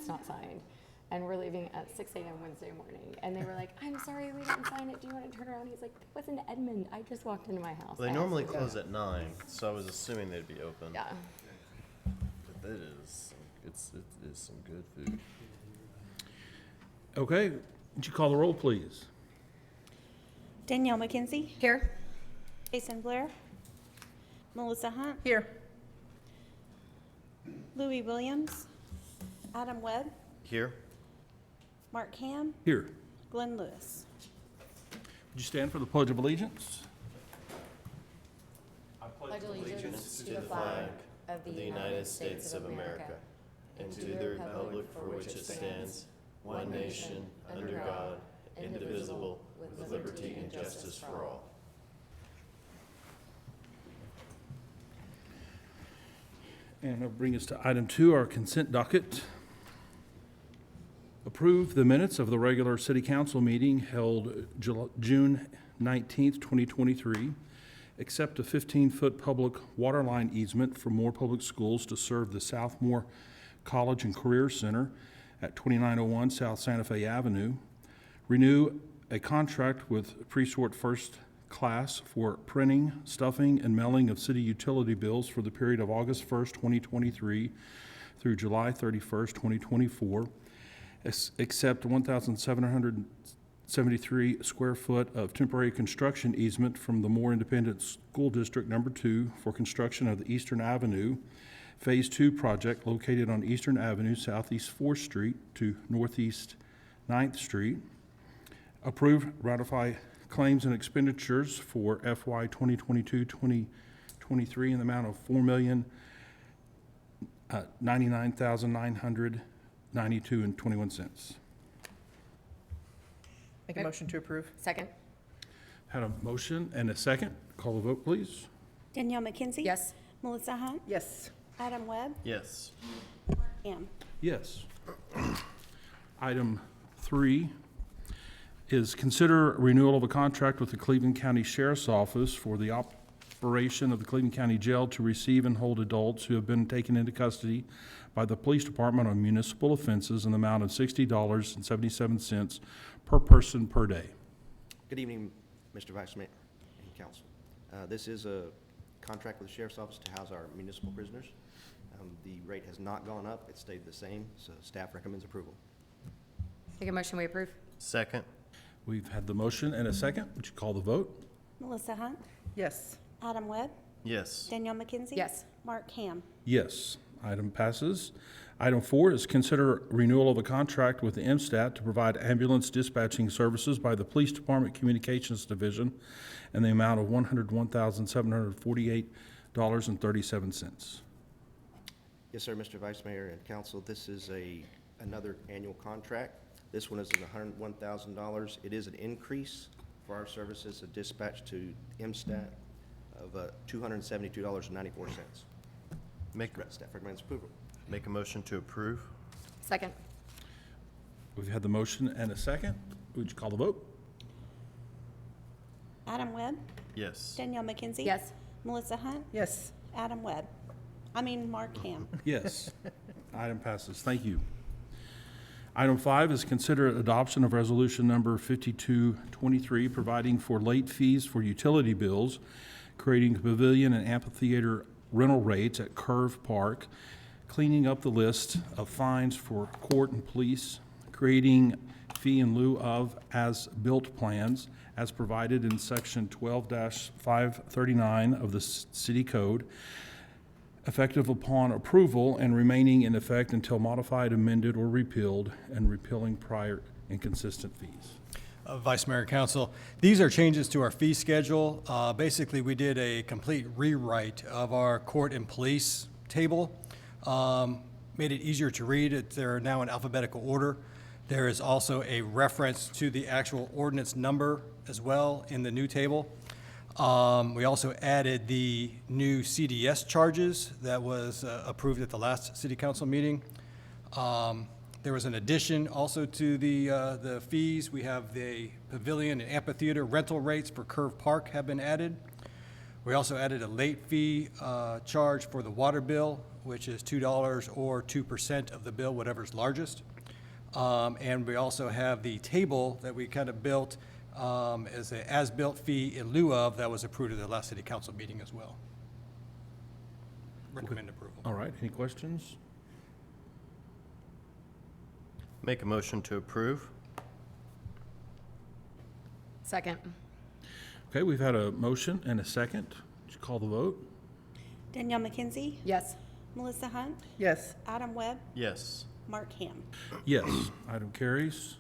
not signed. And we're leaving at 6 a.m. Wednesday morning. And they were like, I'm sorry, we didn't sign it. Do you want to turn around? He's like, that was in Edmond. I just walked into my house. Well, they I normally asked close at 9, so I was assuming they'd be open. Yeah. But it is, it is some good food. Okay, would you call the roll, please? Danielle McKenzie, Here? Jason Blair, Melissa Hunt, Here. Louis Williams, Adam Webb, Here? Mark Ham, Here. Glenn Lewis. Would you stand for the Pledge of Allegiance? Pledge allegiance To the flag of the United States of America, and to the republic for which it stands, one nation, under God, indivisible, with liberty and justice for all. And that'll bring us to item 2, our consent docket. Approve the minutes of the regular city council meeting held June 19th, 2023. Accept a 15-foot public water line easement for Moore Public Schools to serve the Southmore College and Career Center at 2901 South Santa Fe Avenue. Renew a contract with Presort First Class for printing, stuffing, and mailing of city utility bills for the period of August 1st, 2023 through July 31st, 2024. Accept 1,773 square foot of temporary construction easement from the Moore Independent School District Number 2 for construction of the Eastern Avenue Phase 2 project located on Eastern Avenue, Southeast 4th Street to Northeast 9th Street. Approve, ratify claims and expenditures for FY 2022-2023 in the amount of $4,099,992.21. Make a motion to approve. Second? Had a motion and a second. Call the vote, please. Danielle McKenzie. Yes. Melissa Hunt, Yes. Adam Webb, Yes. Ham. Yes. Item 3 is consider renewal of a contract with the Cleveland County Sheriff's Office for the operation of the Cleveland County Jail to receive and hold adults who have been taken into custody by the police department on municipal offenses in the amount of $60.77 per person per day. Good evening, Mr. Vice Mayor and Council. This is a contract with the Sheriff's Office to house our municipal prisoners. The rate has not gone up, it stayed the same, so staff recommends approval. Make a motion, we approve? Second? We've had the motion and a second. Would you call the vote? Melissa Hunt, Yes. Adam Webb, Yes. Danielle McKenzie. Yes. Mark Ham. Yes. Item passes. Item 4 is consider renewal of a contract with the MSTAT to provide ambulance dispatching services by the Police Department Communications Division in the amount of $101,748.37. Yes, sir, Mr. Vice Mayor and Council, this is another annual contract. This one is $101,000. It is an increase for our services of dispatch to MSTAT of $272.94. Staff recommends approval. Make a motion to approve? Second? We've had the motion and a second. Would you call the vote? Adam Webb, Yes. Danielle McKenzie. Yes. Melissa Hunt, Yes. Adam Webb. Mark Ham. Yes. Item passes. Thank you. Item 5 is consider adoption of resolution number 5223, providing for late fees for utility bills, creating pavilion and amphitheater rental rates at Curve Park, cleaning up the list of fines for court and police, creating fee in lieu of as-built plans as provided in section 12-539 of the city code, effective upon approval and remaining in effect until modified, amended, or repealed, and repealing prior inconsistent fees. Vice Mayor and Council, these are changes to our fee schedule. Basically, we did a complete rewrite of our court and police table. Made it easier to read. They're now in alphabetical order. There is also a reference to the actual ordinance number as well in the new table. We also added the new CDS charges that was approved at the last city council meeting. There was an addition also to the fees. We have the pavilion and amphitheater rental rates for Curve Park have been added. We also added a late fee charge for the water bill which is $2 or 2% of the bill, whatever's largest. And we also have the table that we kind of built as an as-built fee in lieu of, that was approved at the last city council meeting as well. Recommend approval. All right, any questions? Make a motion to approve. Second. Okay, we've had a motion and a second. Would you call the vote? Danielle McKenzie, Yes. Melissa Hunt, Yes. Adam Webb, Yes. Mark Ham. Yes, item carries.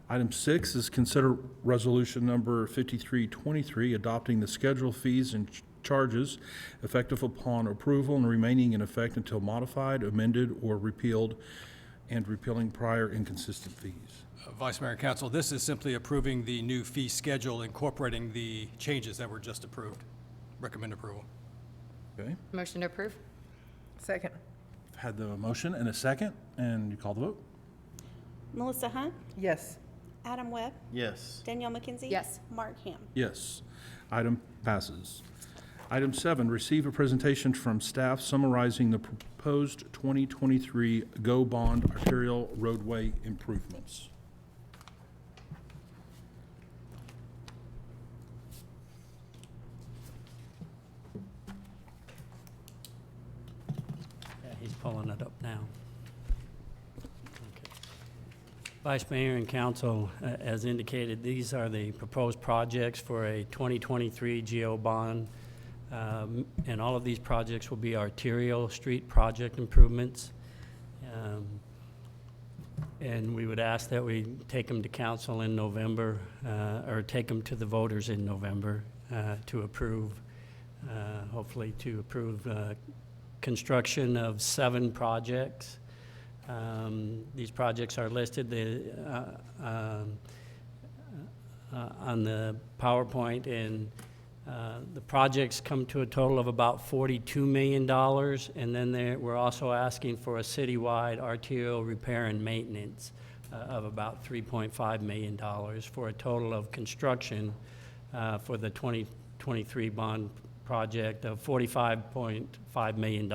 Item 6 is consider resolution number 5323, adopting the schedule fees and charges effective upon approval and remaining in effect until modified, amended, or repealed, and repealing prior inconsistent fees. Vice Mayor and Council, this is simply approving the new fee schedule incorporating the changes that were just approved. Recommend approval. Okay, Motion to approve? Second. had the motion and a second, and you call the vote? Melissa Hunt, Yes. Adam Webb, Yes. Danielle McKenzie. Yes. Mark Ham. Yes. Item passes. Item 7, receive a presentation from staff summarizing the proposed 2023 GO Bond arterial roadway improvements. Yeah, he's pulling it up now. Okay. Vice Mayor and Council, as indicated, these are the proposed projects for a 2023 GO bond. And all of these projects will be arterial street project improvements. And we would ask that we take them to council in November, or take them to the voters in November to approve, hopefully to approve construction of 7 projects. These projects are listed on the PowerPoint, and the projects come to a total of about $42 million, and then we're also asking for a citywide arterial repair and maintenance of about $3.5 million for a total of construction for the 2023 bond project of $45.5 million.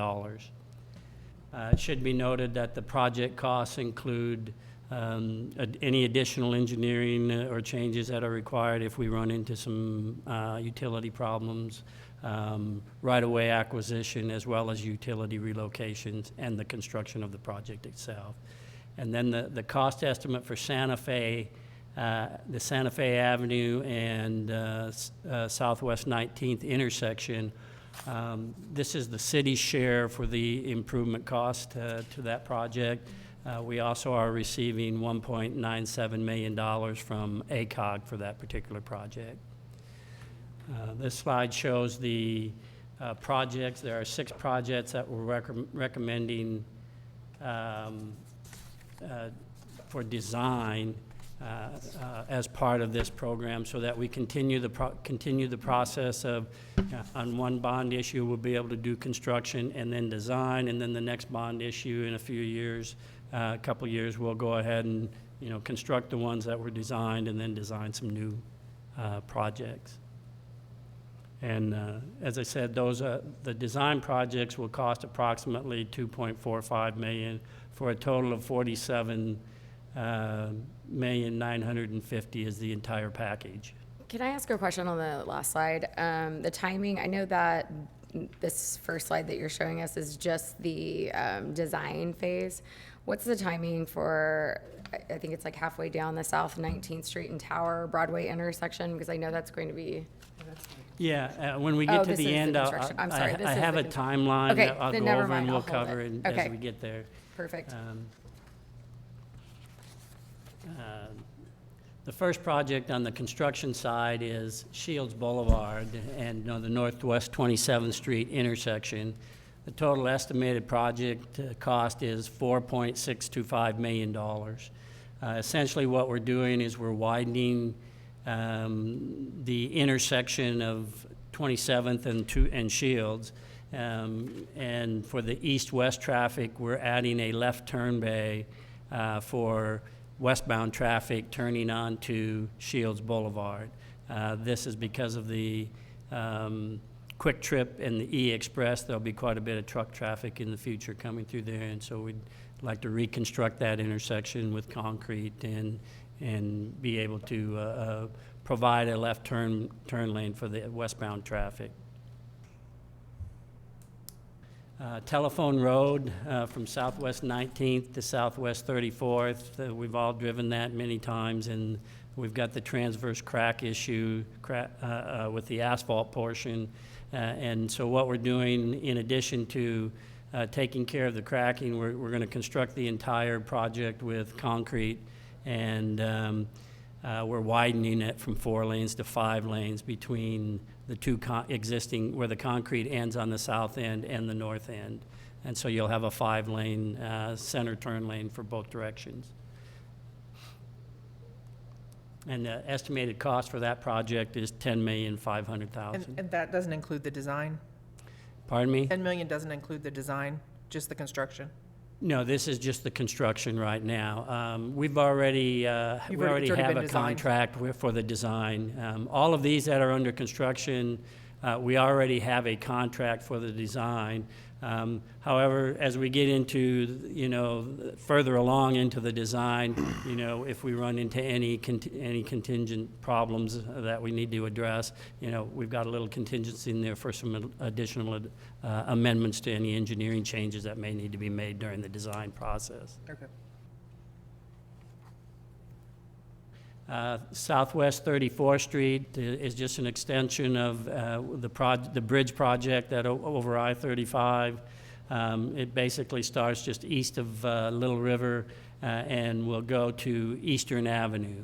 It should be noted that the project costs include any additional engineering or changes that are required if we run into some utility problems, right-of-way acquisition, as well as utility relocations and the construction of the project itself. And then the cost estimate for Santa Fe, the Santa Fe Avenue and Southwest 19th intersection, this is the city's share for the improvement cost to that project. We also are receiving $1.97 million from ACOG for that particular project. This slide shows the projects. There are 6 projects that we're recommending for design as part of this program, so that we continue the process of, on one bond issue, we'll be able to do construction and then design, and then the next bond issue in a few years, a couple of years, we'll go ahead and, construct the ones that were designed and then design some new projects. And as I said, the design projects will cost approximately $2.45 million for a total of $47,950,000 is the entire package. Can I ask a question on the last slide? The timing, I know that this first slide that you're showing us is just the design phase. What's the timing for, I think it's like halfway down the South 19th Street and Tower Broadway intersection? Because I know that's going to be, Yeah, when we Oh, get to this the is the end, construction. I'm sorry, this I is have the a construction. timeline Okay, that I'll then go never over and mind, we'll I'll hold cover it. it Okay. as we get there. perfect. The first project on the construction side is Shields Boulevard and the Northwest 27th Street intersection. The total estimated project cost is $4.625 million. Essentially what we're doing is we're widening the intersection of 27th and Shields. And for the east-west traffic, we're adding a left turn bay for westbound traffic turning onto Shields Boulevard. This is because of the Quick Trip and the E-Express, there'll be quite a bit of truck traffic in the future coming through there, and so we'd like to reconstruct that intersection with concrete and be able to provide a left turn lane for the westbound traffic. Telephone Road from Southwest 19th to Southwest 34th. We've all driven that many times, and we've got the transverse crack issue with the asphalt portion. And so what we're doing, in addition to taking care of the cracking, we're going to construct the entire project with concrete, and we're widening it from 4 lanes to 5 lanes between the two existing, where the concrete ends on the south end and the north end. And so you'll have a 5-lane center turn lane for both directions. And the estimated cost for that project is $10,500,000. And that doesn't include the design? Pardon me? 10 million doesn't include the design, just the construction? No, this is just the construction right now. We already have been a designed. contract for the design. All of these that are under construction, we already have a contract for the design. However, as we get into, further along into the design, if we run into any contingent problems that we need to address, we've got a little contingency in there for some additional amendments to any engineering changes that may need to be made during the design process. Okay. Southwest 34th Street is just an extension of the bridge project over I-35. It basically starts just east of Little River and will go to Eastern Avenue.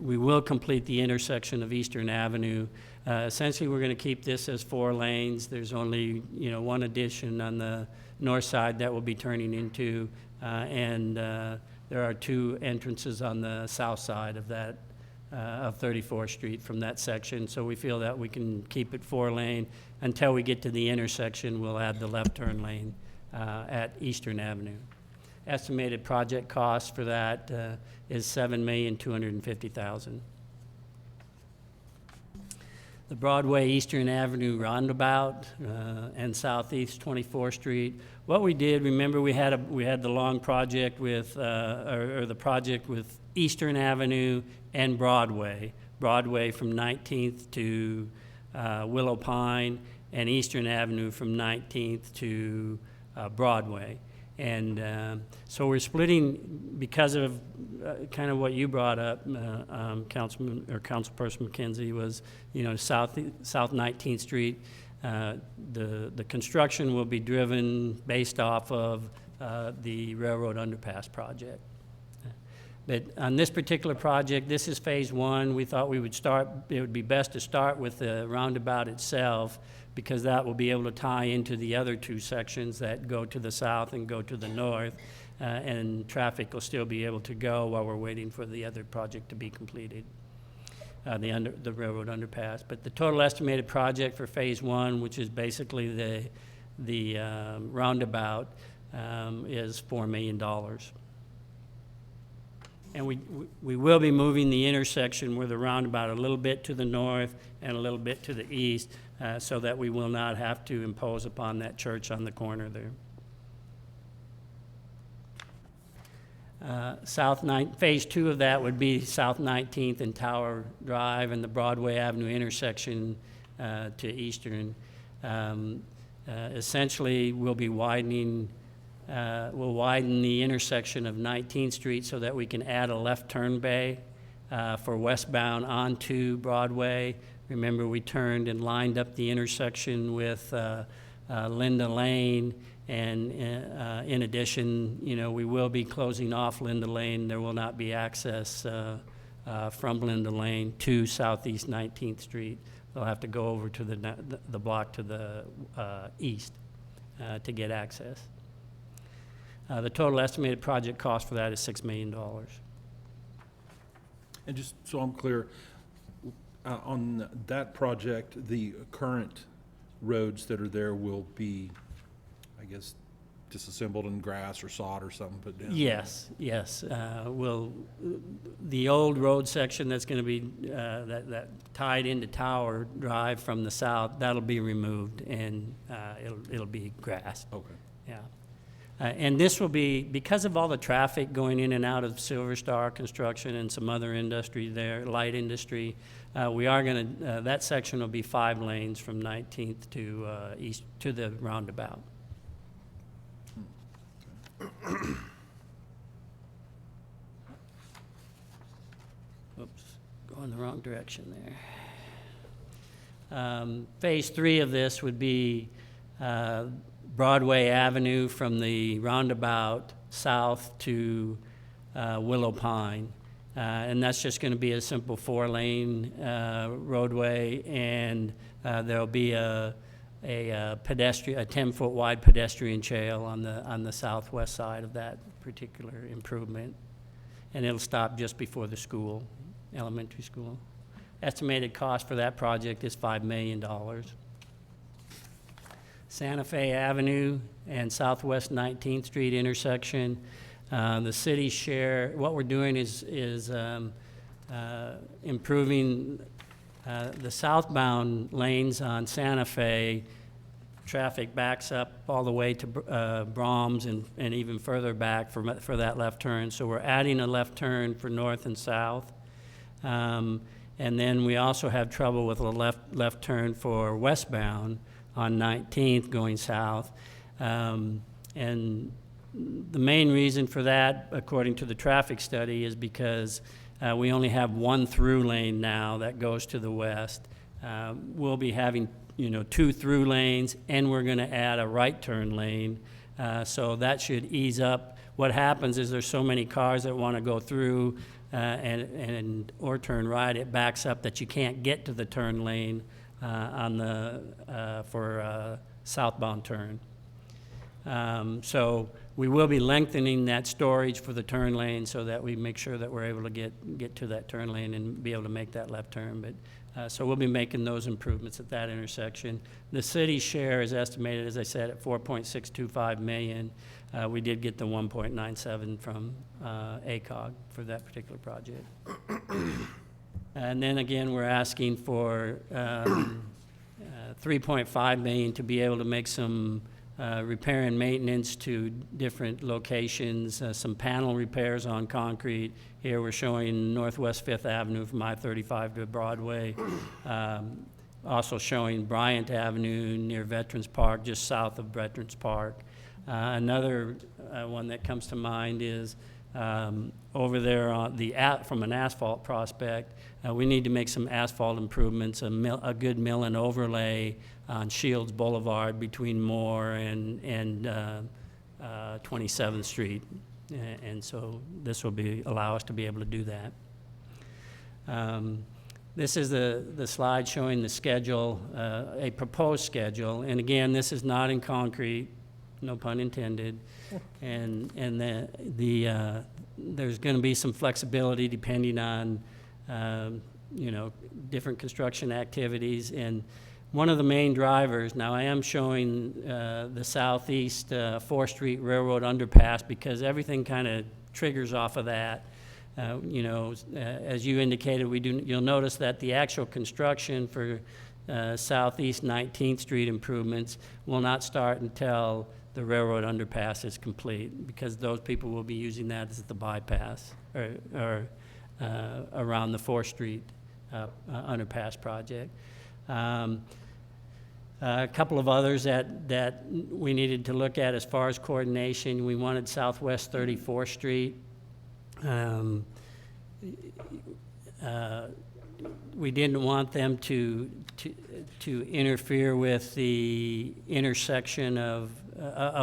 We will complete the intersection of Eastern Avenue. Essentially, we're going to keep this as 4 lanes. There's only, one addition on the north side that will be turning into, and there are 2 entrances on the south side of that, of 34th Street from that section. So we feel that we can keep it 4-lane. Until we get to the intersection, we'll add the left turn lane at Eastern Avenue. Estimated project cost for that is $7,250,000. The Broadway Eastern Avenue roundabout and Southeast 24th Street. What we did, remember, we had the long project with, or the project with Eastern Avenue and Broadway. Broadway from 19th to Willow Pine, and Eastern Avenue from 19th to Broadway. And so we're splitting, because of kind of what you brought up, Councilman or Councilperson McKenzie, was, South 19th Street. The construction will be driven based off of the railroad underpass project. But on this particular project, this is phase 1. We thought it would be best to start with the roundabout itself, because that will be able to tie into the other 2 sections that go to the south and go to the north, and traffic will still be able to go while we're waiting for the other project to be completed, the railroad underpass. But the total estimated project for phase 1, which is basically the roundabout, is $4 million. And we will be moving the intersection where the roundabout a little bit to the north and a little bit to the east, so that we will not have to impose upon that church on the corner there. Phase 2 of that would be South 19th and Tower Drive and the Broadway Avenue intersection to Eastern. Essentially, we'll widen the intersection of 19th Street so that we can add a left turn bay for westbound onto Broadway. Remember, we turned and lined up the intersection with Linda Lane, and in addition, we will be closing off Linda Lane. There will not be access from Linda Lane to Southeast 19th Street. They'll have to go over to the block to the east to get access. The total estimated project cost for that is $6 million. And just so I'm clear, on that project, the current roads that are there will be, I guess, disassembled in grass or sod or something put down? Yes, yes. The old road section that's going to be, that tied into Tower Drive from the south, that'll be removed, and it'll be grass. Okay. Yeah. And this will be, because of all the traffic going in and out of Silver Star Construction and some other industry there, light industry, we are going to, that section will be 5 lanes from 19th to east to the roundabout. Oops, going the wrong direction there. Phase 3 of this would be Broadway Avenue from the roundabout south to Willow Pine. And that's just going to be a simple 4-lane roadway, and there'll be a pedestrian, a 10-foot wide pedestrian trail on the southwest side of that particular improvement. And it'll stop just before the school, elementary school. Estimated cost for that project is $5 million. Santa Fe Avenue and Southwest 19th Street intersection. The city share, what we're doing is improving the southbound lanes on Santa Fe. Traffic backs up all the way to Brahms and even further back for that left turn. So we're adding a left turn for north and south. And then we also have trouble with a left turn for westbound on 19th going south. And the main reason for that, according to the traffic study, is because we only have 1 through lane now that goes to the west. We'll be having 2 through lanes, and we're going to add a right turn lane. So that should ease up. What happens is there's so many cars that want to go through or turn right, it backs up that you can't get to the turn lane for southbound turn. So we will be lengthening that storage for the turn lane so that we make sure that we're able to get to that turn lane and be able to make that left turn. But so we'll be making those improvements at that intersection. The city's share is estimated, as I said, at $4.625 million. We did get the 1.97 from ACOG for that particular project. And then again, we're asking for $3.5 million to be able to make some repair and maintenance to different locations, some panel repairs on concrete. Here we're showing Northwest 5th Avenue from I-35 to Broadway. Also showing Bryant Avenue near Veterans Park, just south of Veterans Park. Another one that comes to mind is over there on from an asphalt prospect, we need to make some asphalt improvements, a good mill and overlay on Shields Boulevard between Moore and 27th Street. And so this will allow us to be able to do that. This is the slide showing the schedule, a proposed schedule. And again, this is not in concrete, no pun intended. And there's going to be some flexibility depending on, different construction activities. And one of the main drivers, now I am showing the southeast 4th Street Railroad underpass because everything kind of triggers off of that. As you indicated, you'll notice that the actual construction for southeast 19th Street improvements will not start until the railroad underpass is complete, because those people will be using that as the bypass or around the 4th Street underpass project. A couple of others that we needed to look at as far as coordination. We wanted Southwest 34th Street. We didn't want them to interfere with the intersection of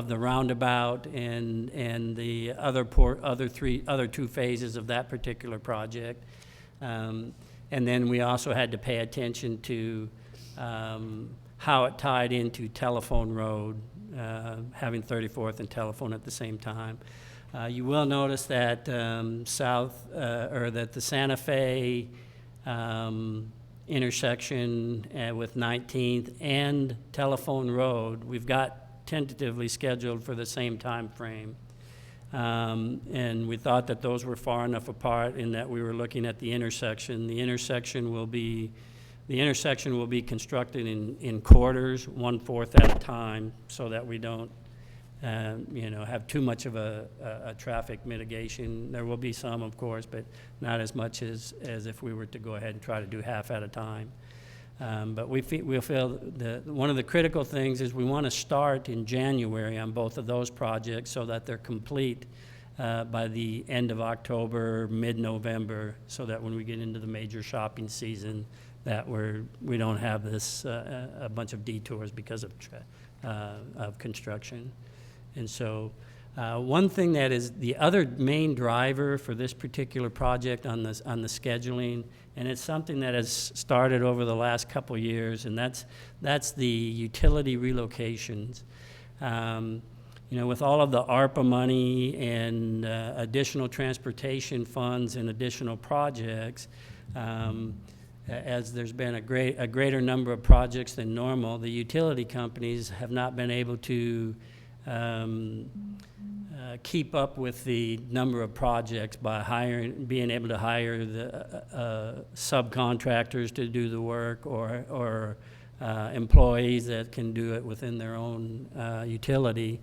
the roundabout and the other 2 phases of that particular project. And then we also had to pay attention to how it tied into Telephone Road, having 34th and Telephone at the same time. You will notice that that the Santa Fe intersection with 19th and Telephone Road, we've got tentatively scheduled for the same time frame. And we thought that those were far enough apart in that we were looking at the intersection. The intersection will be constructed in quarters, 1/4 at a time, so that we don't, have too much of a traffic mitigation. There will be some, of course, but not as much as if we were to go ahead and try to do half at a time. But we'll feel that one of the critical things is we want to start in January on both of those projects so that they're complete by the end of October, mid-November, so that when we get into the major shopping season, that we don't have this a bunch of detours because of construction. And so one thing that is the other main driver for this particular project on the scheduling, and it's something that has started over the last couple years, and that's the utility relocations. With all of the ARPA money and additional transportation funds and additional projects, as there's been a greater number of projects than normal, the utility companies have not been able to keep up with the number of projects by being able to hire the subcontractors to do the work, or employees that can do it within their own utility.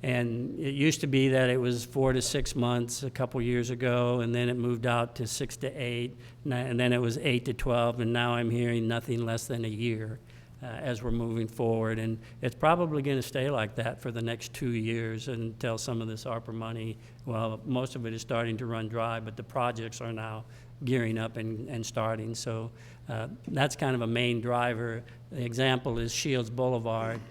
And it used to be that it was 4 to 6 months a couple years ago, and then it moved out to 6 to 8, and then it was 8 to 12, and now I'm hearing nothing less than a year as we're moving forward. And it's probably going to stay like that for the next 2 years until some of this ARPA money, well, most of it is starting to run dry, but the projects are now gearing up and starting. So that's kind of a main driver. The example is Shields Boulevard.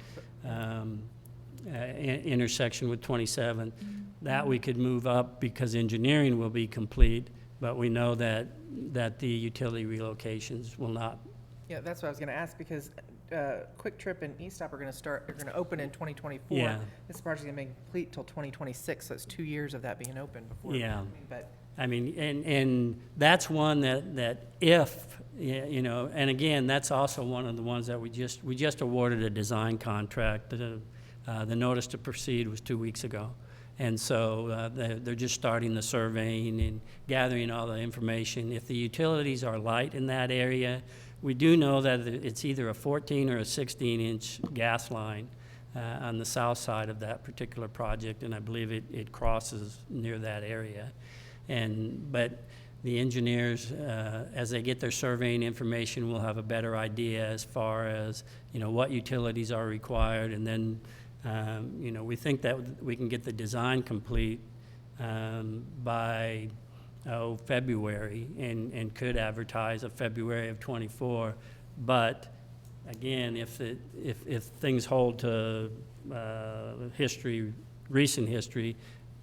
Intersection with 27, that we could move up because engineering will be complete, but we know that the utility relocations will not. Yeah, that's what I was gonna ask, because Quick Trip and E-Stop are gonna open in 2024. Yeah. This project's gonna be complete till 2026, so it's 2 years of that being open before. Yeah. But I mean, and that's one that if, and again, that's also one of the ones that we just awarded a design contract. The notice to proceed was 2 weeks ago. And so they're just starting the surveying and gathering all the information. If the utilities are light in that area, we do know that it's either a 14 or a 16-inch gas line on the south side of that particular project, and I believe it crosses near that area. But the engineers, as they get their surveying information, will have a better idea as far as what utilities are required, and then we think that we can get the design complete by February, and could advertise of February of '24. But again, if things hold to recent history,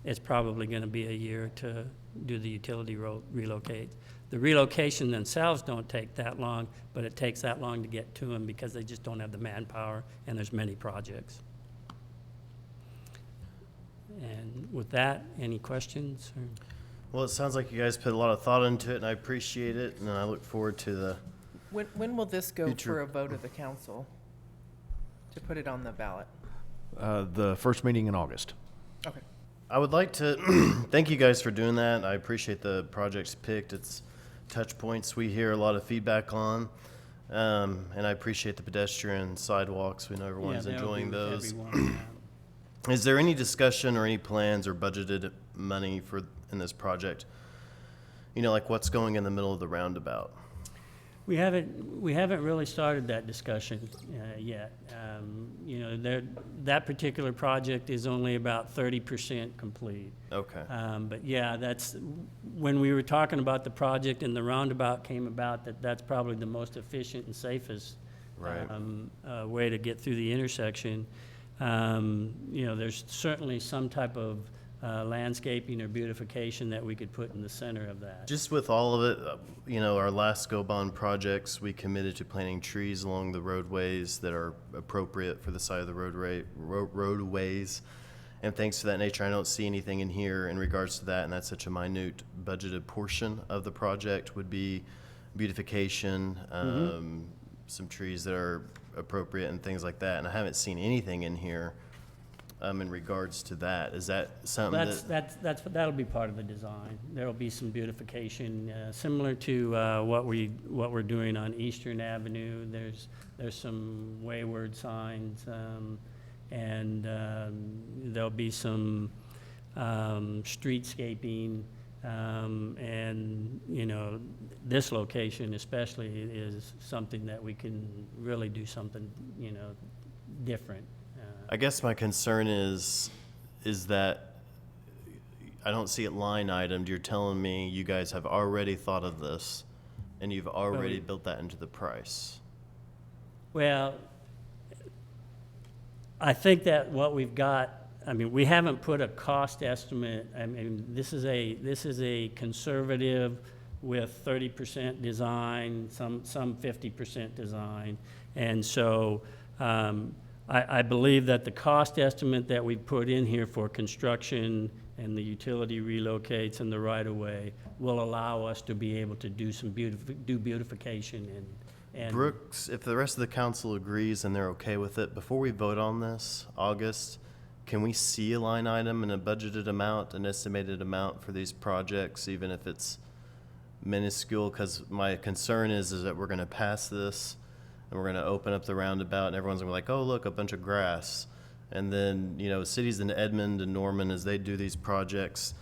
it's probably going to be a year to do the utility relocate. The relocation themselves don't take that long, but it takes that long to get to them because they just don't have the manpower, and there's many projects. And with that, any questions? Well, it sounds like you guys put a lot of thought into it, and I appreciate it, and I look forward to the, when will this go Future. for a vote of the council to put it on the ballot? The first meeting in August. Okay. I would like to thank you guys for doing that. I appreciate the projects picked. It's touch points we hear a lot of feedback on. And I appreciate the pedestrian sidewalks. We know everyone's enjoying those. Is there any discussion or any plans or budgeted money in this project? Like what's going in the middle of the roundabout? We haven't really started that discussion yet. That particular project is only about 30% complete. Okay. But yeah, that's, when we were talking about the project and the roundabout came about, that's probably the most efficient and safest Right. Way to get through the intersection. There's certainly some type of landscaping or beautification that we could put in the center of that. Just with all of it, our last Go Bond projects, we committed to planting trees along the roadways that are appropriate for the side of the roadways. And thanks to that nature, I don't see anything in here in regards to that, and that's such a minute budgeted portion of the project would be beautification, some trees that are appropriate and things like that. And I haven't seen anything in here in regards to that? Is that something That'll be part of the design. There'll be some beautification, similar to what we're doing on Eastern Avenue. There's some wayward signs, and there'll be some streetscaping, and, you know, this location especially is something that we can really do something, you know, different. I guess my concern is that I don't see it line itemed. You're telling me you guys have already thought of this, and you've already built that into the price. Well, I think that what we've got, I mean, we haven't put a cost estimate. I mean, this is a conservative with 30% design, some 50% design. And so I believe that the cost estimate that we put in here for construction and the utility relocates and the right-of-way will allow us to be able to do some beautification and Brooks, if the rest of the council agrees and they're okay with it, before we vote on this, August, can we see a line item and a budgeted amount, an estimated amount for these projects, even if it's minuscule? Because my concern is that we're going to pass this and we're going to open up the roundabout and everyone's going to be like, oh, look, a bunch of grass. And then, you know, cities in Edmond and Norman, as they do these projects,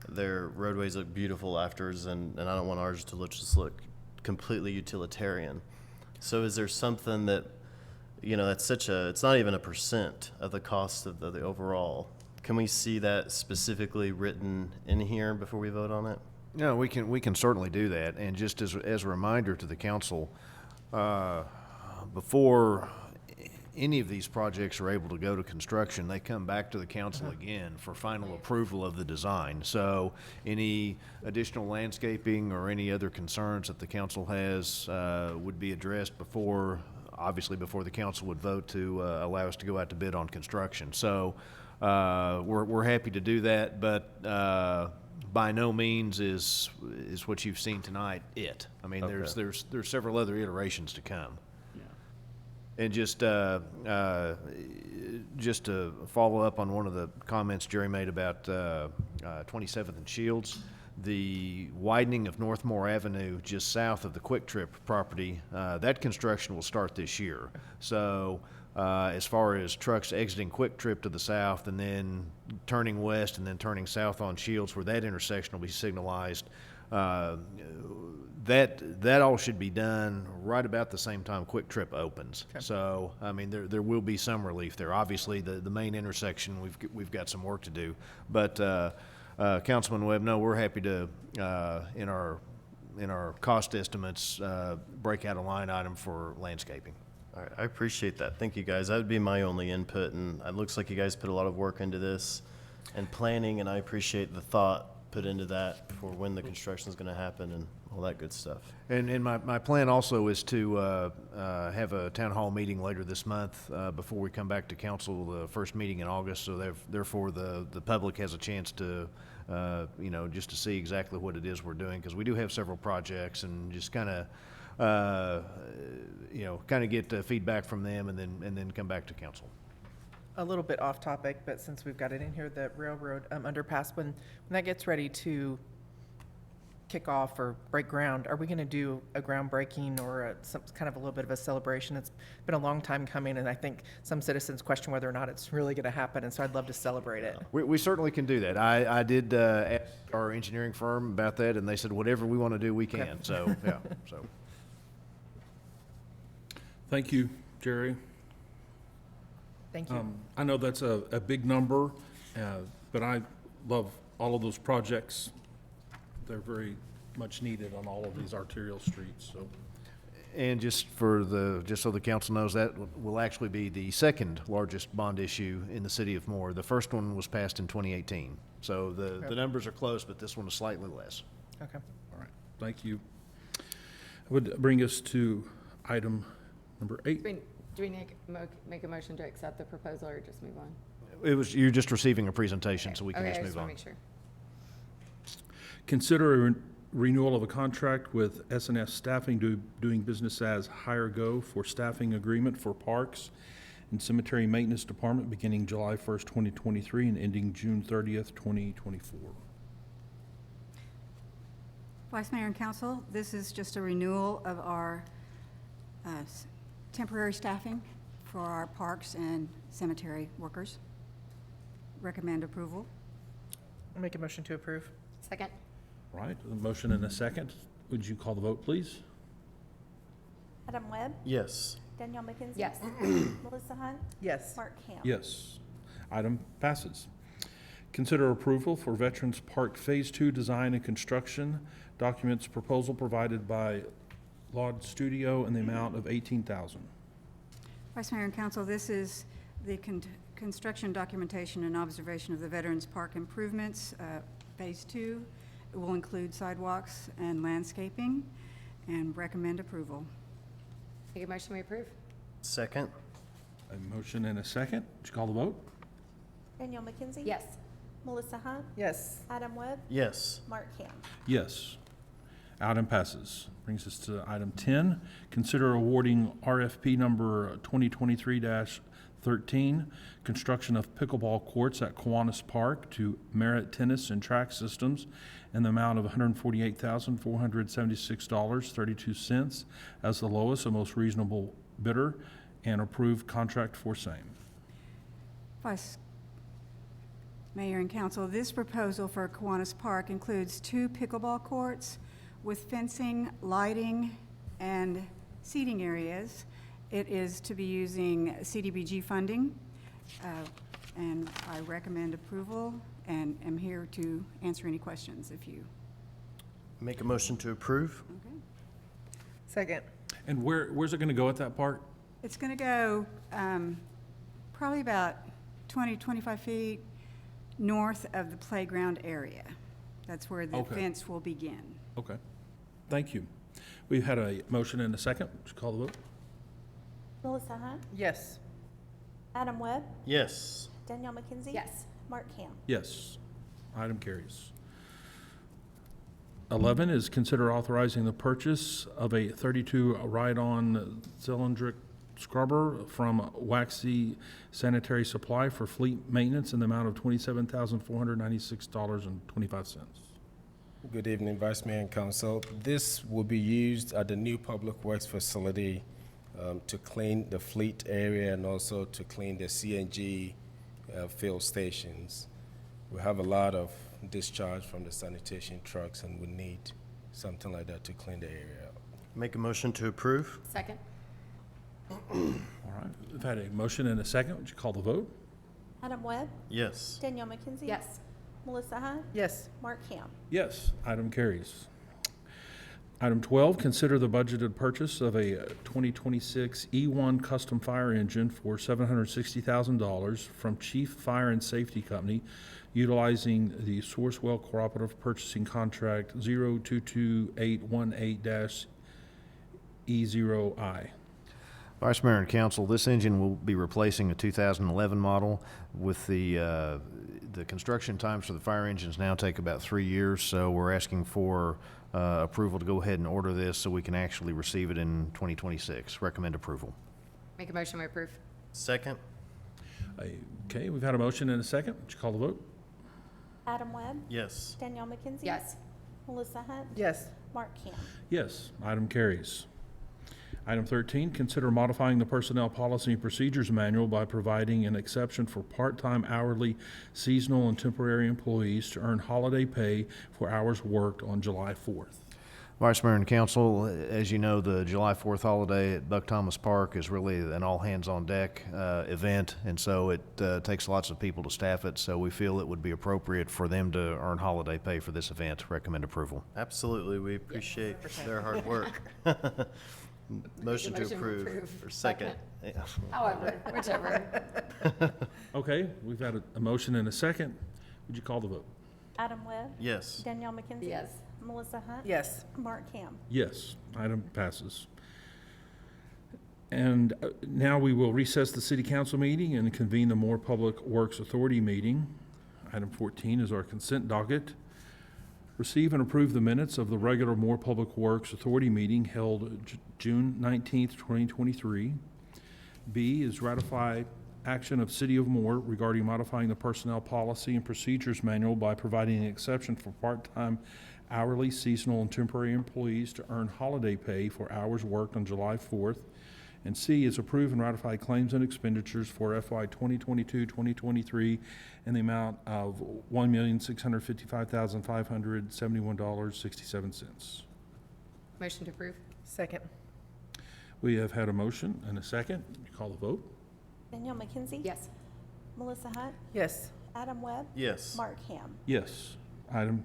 their roadways look beautiful afterwards, and I don't want ours to just look completely utilitarian. So is there something that, you know, it's not even a percent of the cost of the overall. Can we see that specifically written in here before we vote on it? No, we can certainly do that. And just as a reminder to the council, before any of these projects are able to go to construction, they come back to the council again for final approval of the design. So any additional landscaping or any other concerns that the council has would be addressed obviously before the council would vote to allow us to go out to bid on construction. So we're happy to do that, but by no means is what you've seen tonight it. I mean, Okay. there's several other iterations to come. And just to follow up on one of the comments Jerry made about 27th and Shields, the widening of Northmore Avenue just south of the Quick Trip property, that construction will start this year. So as far as trucks exiting Quick Trip to the south and then turning west and then turning south on Shields where that intersection will be signalized, that all should be done right about the same time Quick Trip opens. Okay. So, I mean, there will be some relief there. Obviously, the main intersection, we've got some work to do. But, Councilman Webb, no, we're happy to, in our cost estimates, break out a line item for landscaping. All right, I appreciate that. Thank you, guys. That would be my only input, and it looks like you guys put a lot of work into this and planning, and I appreciate the thought put into that for when the construction is going to happen and all that good stuff. And my plan also is to have a town hall meeting later this month before we come back to council, the first meeting in August. So therefore, the public has a chance to, just to see exactly what it is we're doing, because we do have several projects, and just kind of, get feedback from them, and then come back to council. A little bit off topic, but since we've got it in here, the railroad underpass, when that gets ready to kick off or break ground, are we going to do a groundbreaking or some kind of a little bit of a celebration? It's been a long time coming, and I think some citizens question whether or not it's really going to happen, and so I'd love to celebrate it. We certainly can do that. I did ask our engineering firm about that, and they said whatever we want to do, we can. Okay. So, yeah, so. Thank you, Jerry. Thank you. I know that's a big number, but I love all of those projects. They're very much needed on all of these arterial streets, so. And just so the council knows, that will actually be the second largest bond issue in the city of Moore. The first one was passed in 2018. So the numbers are close, but this one is slightly less. Okay. All right, thank you. I would bring us to item number 8. Do we make a motion to accept the proposal or just move on? You're just receiving a presentation, so we can Okay, just I move just on. want to make sure. Consider a renewal of a contract with S&S Staffing doing business as Hire Go for staffing agreement for parks and Cemetery Maintenance Department beginning July 1st, 2023 and ending June 30th, 2024. Vice Mayor and Council, this is just a renewal of our temporary staffing for our parks and cemetery workers. Recommend approval. I'll make a motion to approve. Second? All right, a motion and a second. Would you call the vote, please? Adam Webb, Yes. Danielle McKenzie. Yes. Melissa Hunt, Yes. Mark Ham. Yes. Item passes. Consider approval for Veterans Park Phase 2 Design and Construction documents proposal provided by Laud Studio in the amount of $18,000. Vice Mayor and Council, this is the construction documentation and observation of the Veterans Park improvements, Phase 2. It will include sidewalks and landscaping, and recommend approval. Make a motion, we approve? Second? A motion and a second. Would you call the vote? Danielle McKenzie. Yes. Melissa Hunt, Yes. Adam Webb, Yes. Mark Ham. Yes. Item passes. Brings us to item 10. Consider awarding RFP number 2023-13, construction of pickleball courts at Kiwanis Park to Merit Tennis and Track Systems in the amount of $148,476.32 as the lowest and most reasonable bidder, and approve contract for same. Vice Mayor and Council, this proposal for Kiwanis Park includes 2 pickleball courts with fencing, lighting, and seating areas. It is to be using CDBG funding, and I recommend approval, and am here to answer any questions if you, Make a motion to approve? okay. Second. And where's it going to go at that park? It's going to go probably about 20, 25 feet north of the playground area. That's where the Okay. fence will begin. Okay. Thank you. We've had a motion and a second. Would you call the vote? Melissa Hunt, Yes. Adam Webb, Yes. Danielle McKenzie. Yes. Mark Ham. Yes. Item carries. 11 is consider authorizing the purchase of a 32 ride-on cylindric scrubber from Waxy Sanitary Supply for fleet maintenance in the amount of $27,496.25. Good evening, Vice Mayor and Council. This will be used at the new Public Works facility to clean the fleet area and also to clean the CNG fill stations. We have a lot of discharge from the sanitation trucks, and we need something like that to clean the area up. Make a motion to approve? Second? All right. We've had a motion and a second. Would you call the vote? Adam Webb, Yes. Danielle McKenzie. Yes. Melissa Hunt, Yes. Mark Ham. Yes. Item carries. Item 12, consider the budgeted purchase of a 2026 E1 custom fire engine for $760,000 from Chief Fire and Safety Company utilizing the Sourcewell Cooperative Purchasing Contract 022818-E0I. Vice Mayor and Council, this engine will be replacing a 2011 model. With the construction times for the fire engines now take about 3 years, so we're asking for approval to go ahead and order this so we can actually receive it in 2026. Recommend approval. Make a motion, we approve? Second? Okay, we've had a motion and a second. Would you call the vote? Adam Webb, Yes. Danielle McKenzie. Yes. Melissa Hunt, Yes. Mark Ham. Yes, item carries. Item 13, consider modifying the Personnel Policy and Procedures Manual by providing an exception for part-time, hourly, seasonal, and temporary employees to earn holiday pay for hours worked on July 4th. Vice Mayor and Council, as you know, the July 4th holiday at Buck Thomas Park is really an all-hands-on-deck event, and so it takes lots of people to staff it, so we feel it would be appropriate for them to earn holiday pay for this event. Recommend approval. Absolutely. We appreciate their hard work. Motion to Motion approve. Or second? However, whichever. Okay, we've had a motion and a second. Would you call the vote? Adam Webb, Yes. Danielle McKenzie. Yes. Melissa Hunt. Yes. Mark Ham. Yes, item passes. And now we will recess the city council meeting and convene the Moore Public Works Authority meeting. Item 14 is our consent docket. Receive and approve the minutes of the regular Moore Public Works Authority meeting held June 19th, 2023. B is ratify action of City of Moore regarding modifying the personnel policy and procedures manual by providing an exception for part-time, hourly, seasonal, and temporary employees to earn holiday pay for hours worked on July 4th. And C is approve and ratify claims and expenditures for FY 2022-2023 in the amount of $1,655,571.67. Motion to approve? Second. We have had a motion and a second. You call the vote? Danielle McKenzie? Yes. Melissa Hunt? Yes. Adam Webb? Yes. Mark Ham? Yes. Item,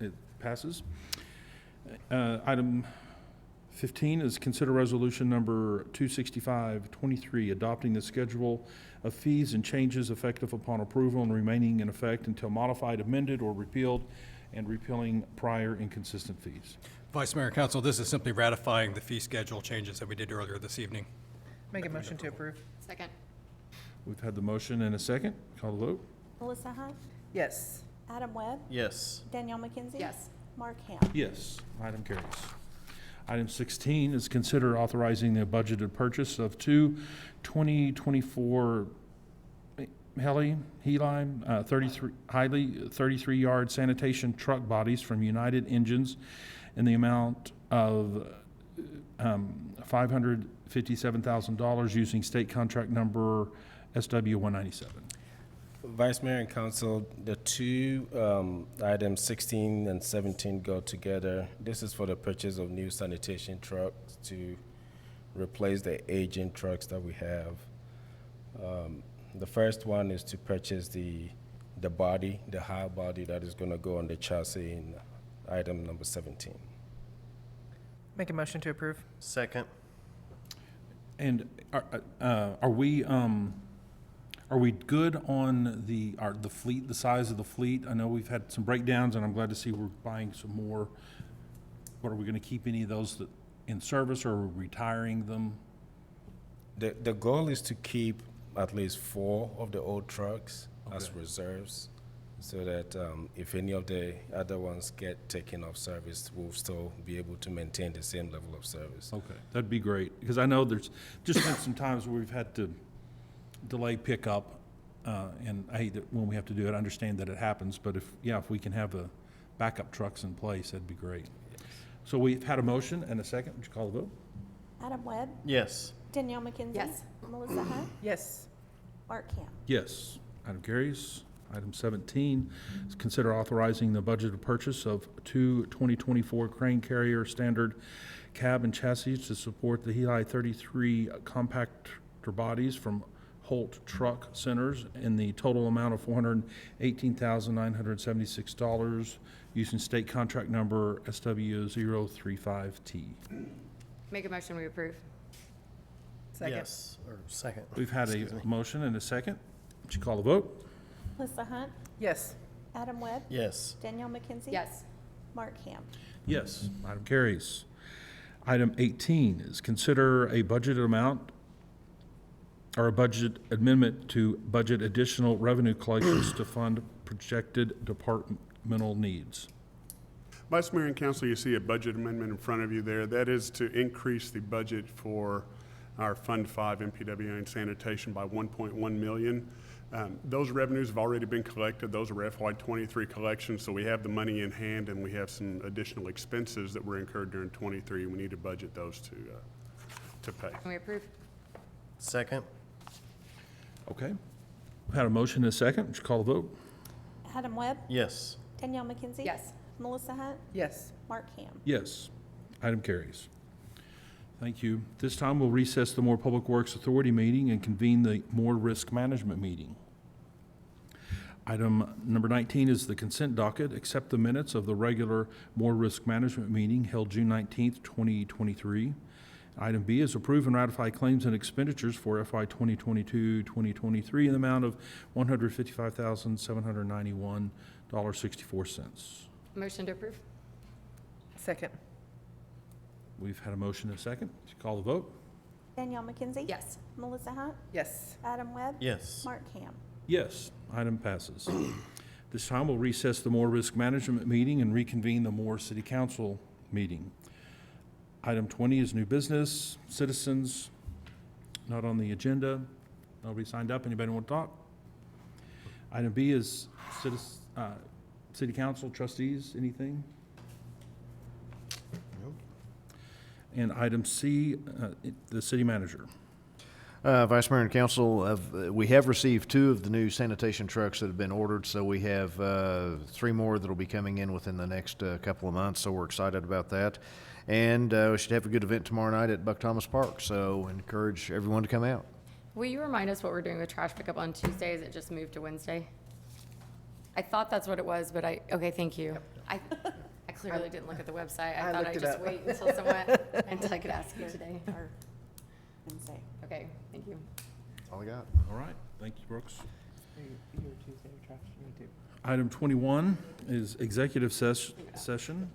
it passes. Item 15 is consider resolution number 265-23, adopting the schedule of fees and changes effective upon approval and remaining in effect until modified, amended, or repealed, and repealing prior inconsistent fees. Vice Mayor and Council, this is simply ratifying the fee schedule changes that we did earlier this evening. Make a motion to approve. Second? We've had the motion and a second. Call the vote. Melissa Hunt? Yes. Adam Webb? Yes. Danielle McKenzie? Yes. Mark Ham? Yes, item carries. Item 16 is consider authorizing the budgeted purchase of two 2024 Heli 33-yard sanitation truck bodies from United Engines in the amount of $557,000 using state contract number SW197. Vice Mayor and Council, the two items 16 and 17 go together. This is for the purchase of new sanitation trucks to replace the aging trucks that we have. The first one is to purchase the body, the high body that is going to go on the chassis in item number 17. Make a motion to approve. Second. And are we good on the fleet, the size of the fleet? I know we've had some breakdowns, and I'm glad to see we're buying some more. But are we going to keep any of those in service, or are we retiring them? The goal is to keep at least 4 of the old trucks as Okay. reserves, so that if any of the other ones get taken off service, we'll still be able to maintain the same level of service. Okay, that'd be great, because I know there's just been some times where we've had to delay pickup, and I hate that when we have to do it. I understand that it happens, but if we can have the backup trucks in place, that'd be great. So we've had a motion and a second. Would you call the vote? Adam Webb? Yes. Danielle McKenzie? Yes. Melissa Hunt? Yes. Mark Ham? Yes. Item carries. Item 17 is consider authorizing the budgeted purchase of two 2024 crane carrier standard cab and chassis to support the Heli 33 compactor bodies from Holt Truck Centers in the total amount of $418,976 using state contract number SW035T. Make a motion, we approve? Second. Yes. Or second. We've had Excuse me. a motion and a second. Would you call the vote? Melissa Hunt? Yes. Adam Webb? Yes. Danielle McKenzie? Yes. Mark Ham? Yes, item carries. Item 18 is consider a budget amount or a budget amendment to budget additional revenue collections to fund projected departmental needs. Vice Mayor and Council, you see a budget amendment in front of you there. That is to increase the budget for our Fund 5 MPWA and sanitation by $1.1 million. Those revenues have already been collected. Those are FY23 collections, so we have the money in hand, and we have some additional expenses that were incurred during '23. We need to budget those to pay. Can we approve? Second. Okay. We've had a motion and a second. Would you call the vote? Adam Webb? Yes. Danielle McKenzie? Yes. Melissa Hunt? Yes. Mark Ham? Yes. Item carries. Thank you. This time we'll recess the Moore Public Works Authority meeting and convene the Moore Risk Management meeting. Item number 19 is the consent docket. Accept the minutes of the regular Moore Risk Management meeting held June 19th, 2023. Item B is approve and ratify claims and expenditures for FY 2022-2023 in the amount of $155,791.64. Motion to approve? Second. We've had a motion and a second. Would you call the vote? Danielle McKenzie? Yes. Melissa Hunt? Yes. Adam Webb? Yes. Mark Ham? Yes, item passes. This time, we'll recess the Moore Risk Management meeting and reconvene the Moore City Council meeting. Item 20 is new business, citizens. Not on the agenda. Nobody signed up. Anybody want to talk? Item B is city council trustees, anything? And item C, the city manager. Vice Mayor and Council, we have received 2 of the new sanitation trucks that have been ordered, so we have 3 more that'll be coming in within the next couple of months, so we're excited about that. And we should have a good event tomorrow night at Buck Thomas Park, so encourage everyone to come out. Will you remind us what we're doing with trash pickup on Tuesdays? It just moved to Wednesday? I thought that's what it was, but okay, thank you. I clearly didn't look at the website. I thought looked I'd it just up. wait until someone, until I could ask you today. Or Wednesday. Okay, thank you. All I got. All right, thank you, Brooks. Your Tuesday trash, me too. Item 21 is executive session.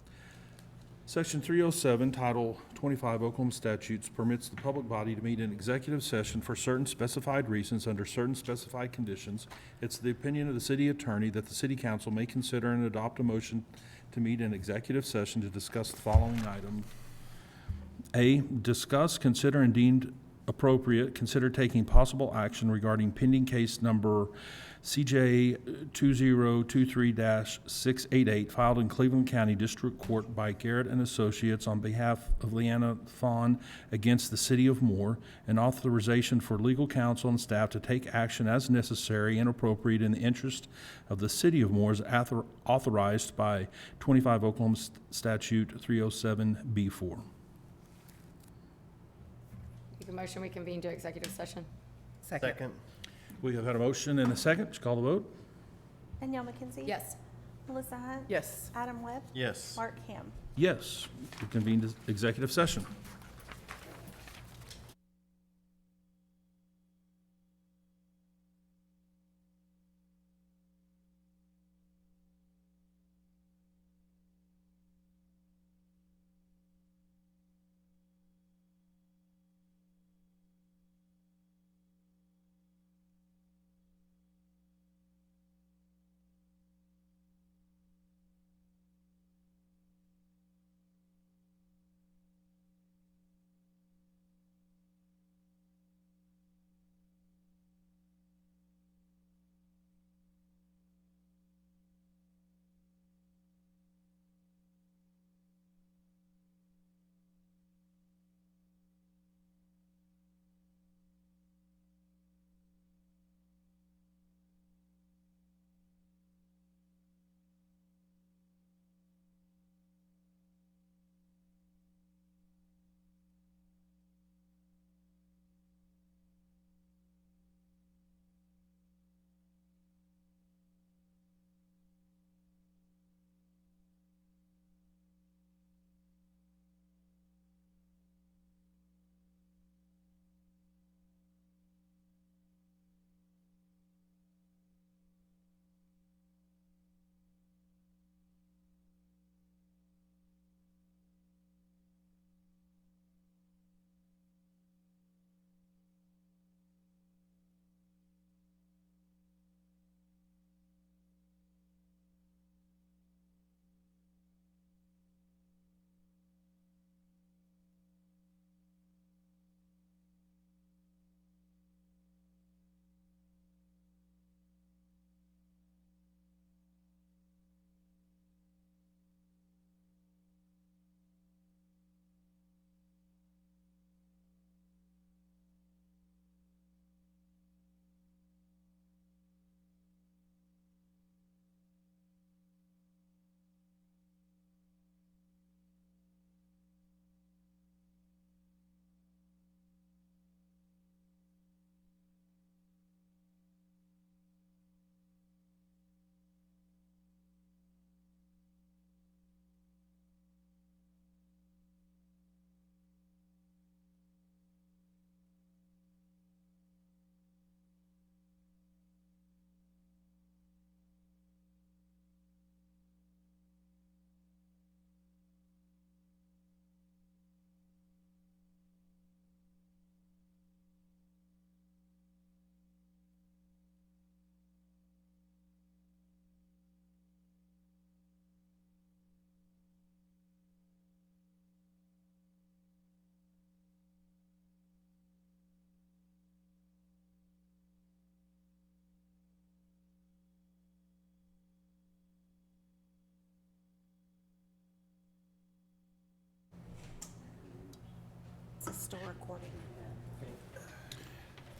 Section 307, Title 25 Oklahoma statutes permits the public body to meet in executive session for certain specified reasons under certain specified conditions. It's the opinion of the city attorney that the city council may consider and adopt a motion to meet in executive session to discuss the following item. A, discuss, consider, and deemed appropriate, consider taking possible action regarding pending case number CJ 2023-688 filed in Cleveland County District Court by Garrett and Associates on behalf of Leanna Fawn against the City of Moore, and authorization for legal counsel and staff to take action as necessary and appropriate in the interest of the City of Moore as authorized by 25 Oklahoma Statute 307B4. Make a motion, we convene to executive session. Second. We have had a motion and a second. Would you call the vote? Danielle McKenzie? Yes. Melissa Hunt? Yes. Adam Webb? Yes. Mark Ham? Yes, we convened executive session.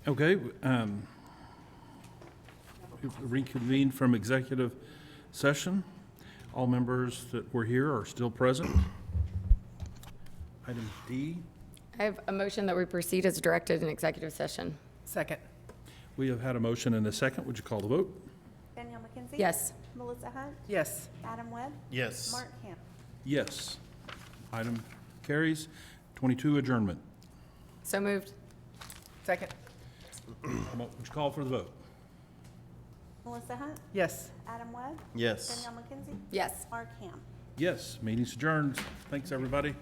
Okay, we've reconvened from executive session. All members that were here are still present. Item D, I have a motion that we proceed as directed in executive session. Second. we have had a motion and a second. Would you call the vote? Danielle McKenzie? Yes. Melissa Hunt? Yes. Adam Webb? Yes. Mark Ham? Yes. Item carries. 22, adjournment. So moved. Second. Would you call for the vote? Melissa Hunt? Yes. Adam Webb? Yes. Danielle McKenzie? Yes. Mark Ham? Yes, meeting's adjourned. Thanks, everybody.